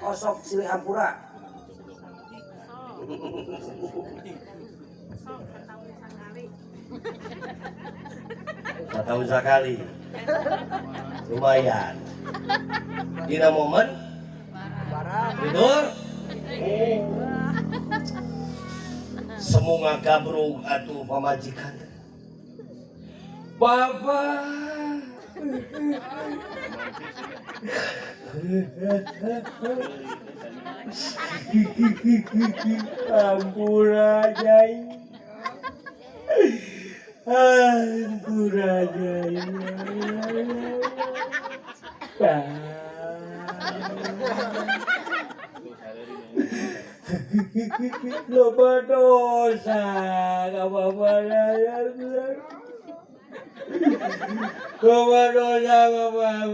osok silih hampura. Setahun sekali. Lumayan. Dina momen tidur semunga gabrung atuh pamajikan. Bapak ampura jai ampura jai loba dosa apa-apa loba dosa apa-apa